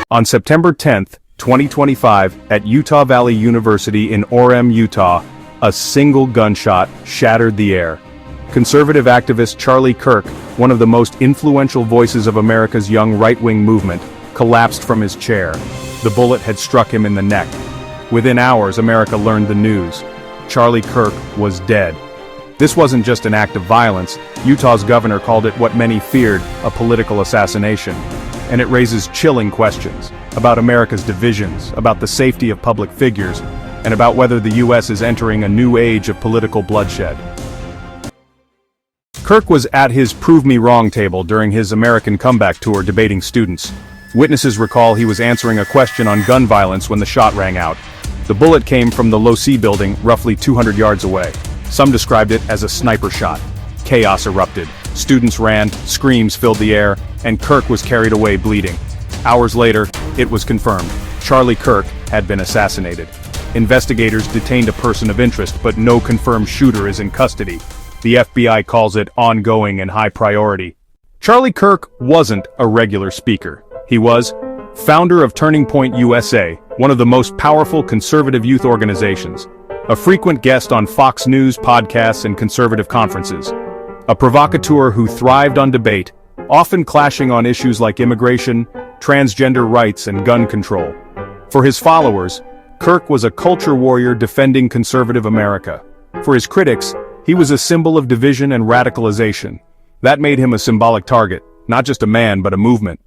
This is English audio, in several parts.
On September 10, 2025, at Utah Valley University in Orem, Utah, a single gunshot shattered the air. Conservative activist Charlie Kirk, one of the most influential voices of America's young right-wing movement, collapsed from his chair. The bullet had struck him in the neck. Within hours, America learned the news. Charlie Kirk was dead. This wasn't just an act of violence. Utah's governor called it what many feared, a political assassination. And it raises chilling questions about America's divisions, about the safety of public figures, and about whether the U.S. is entering a new age of political bloodshed. Kirk was at his Prove Me Wrong table during his American comeback tour debating students. Witnesses recall he was answering a question on gun violence when the shot rang out. The bullet came from the Low-C building, roughly 200 yards away. Some described it as a sniper shot. Chaos erupted. Students ran, screams filled the air, and Kirk was carried away bleeding. Hours later, it was confirmed. Charlie Kirk had been assassinated. Investigators detained a person of interest, but no confirmed shooter is in custody. The FBI calls it ongoing and high priority. Charlie Kirk wasn't a regular speaker. He was founder of Turning Point USA, one of the most powerful conservative youth organizations, a frequent guest on Fox News podcasts and conservative conferences, a provocateur who thrived on debate, often clashing on issues like immigration, transgender rights, and gun control. For his followers, Kirk was a culture warrior defending conservative America. For his critics, he was a symbol of division and radicalization. That made him a symbolic target, not just a man but a movement.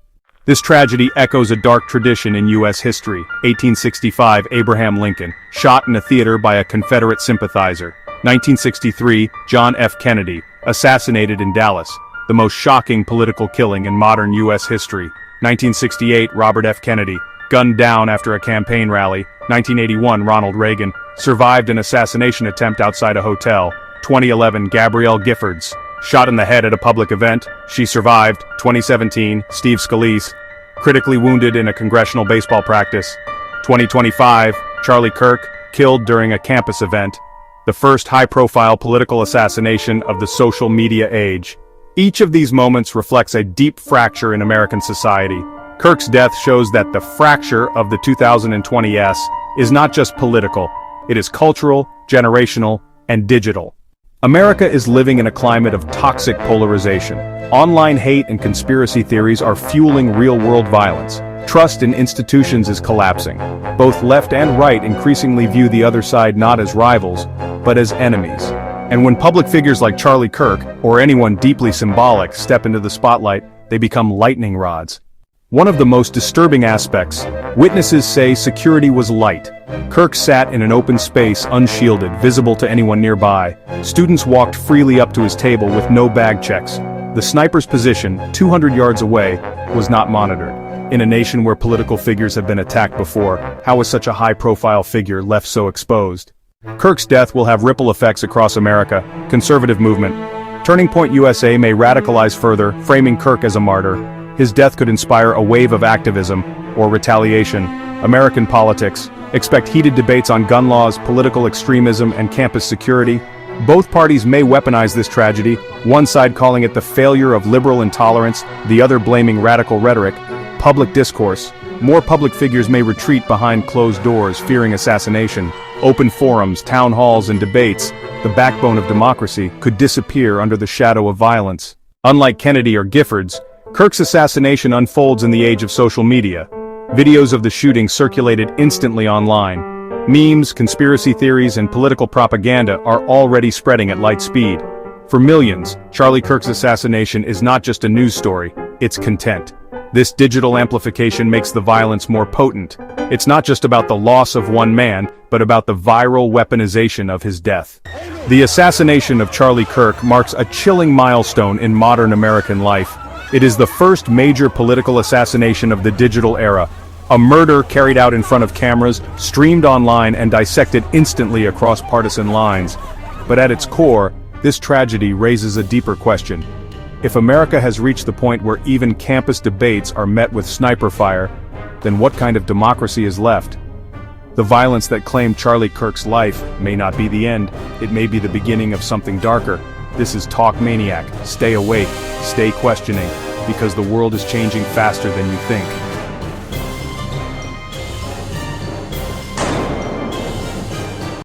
This tragedy echoes a dark tradition in U.S. history. 1865, Abraham Lincoln, shot in a theater by a Confederate sympathizer. 1963, John F. Kennedy, assassinated in Dallas, the most shocking political killing in modern U.S. history. 1968, Robert F. Kennedy, gunned down after a campaign rally. 1981, Ronald Reagan, survived an assassination attempt outside a hotel. 2011, Gabrielle Giffords, shot in the head at a public event. She survived. 2017, Steve Scalise, critically wounded in a congressional baseball practice. 2025, Charlie Kirk, killed during a campus event. The first high-profile political assassination of the social media age. Each of these moments reflects a deep fracture in American society. Kirk's death shows that the fracture of the 2020s is not just political, it is cultural, generational, and digital. America is living in a climate of toxic polarization. Online hate and conspiracy theories are fueling real-world violence. Trust in institutions is collapsing. Both left and right increasingly view the other side not as rivals, but as enemies. And when public figures like Charlie Kirk, or anyone deeply symbolic, step into the spotlight, they become lightning rods. One of the most disturbing aspects, witnesses say security was light. Kirk sat in an open space, unshielded, visible to anyone nearby. Students walked freely up to his table with no bag checks. The sniper's position, 200 yards away, was not monitored. In a nation where political figures have been attacked before, how was such a high-profile figure left so exposed? Kirk's death will have ripple effects across America. Conservative movement. Turning Point USA may radicalize further, framing Kirk as a martyr. His death could inspire a wave of activism or retaliation. American politics. Expect heated debates on gun laws, political extremism, and campus security. Both parties may weaponize this tragedy, one side calling it the failure of liberal intolerance, the other blaming radical rhetoric. Public discourse. More public figures may retreat behind closed doors, fearing assassination. Open forums, town halls, and debates, the backbone of democracy, could disappear under the shadow of violence. Unlike Kennedy or Giffords, Kirk's assassination unfolds in the age of social media. Videos of the shooting circulated instantly online. Memes, conspiracy theories, and political propaganda are already spreading at light speed. For millions, Charlie Kirk's assassination is not just a news story, it's content. This digital amplification makes the violence more potent. It's not just about the loss of one man, but about the viral weaponization of his death. The assassination of Charlie Kirk marks a chilling milestone in modern American life. It is the first major political assassination of the digital era. A murder carried out in front of cameras, streamed online, and dissected instantly across partisan lines. But at its core, this tragedy raises a deeper question. If America has reached the point where even campus debates are met with sniper fire, then what kind of democracy is left? The violence that claimed Charlie Kirk's life may not be the end, it may be the beginning of something darker. This is Talk Maniac. Stay awake, stay questioning, because the world is changing faster than you think.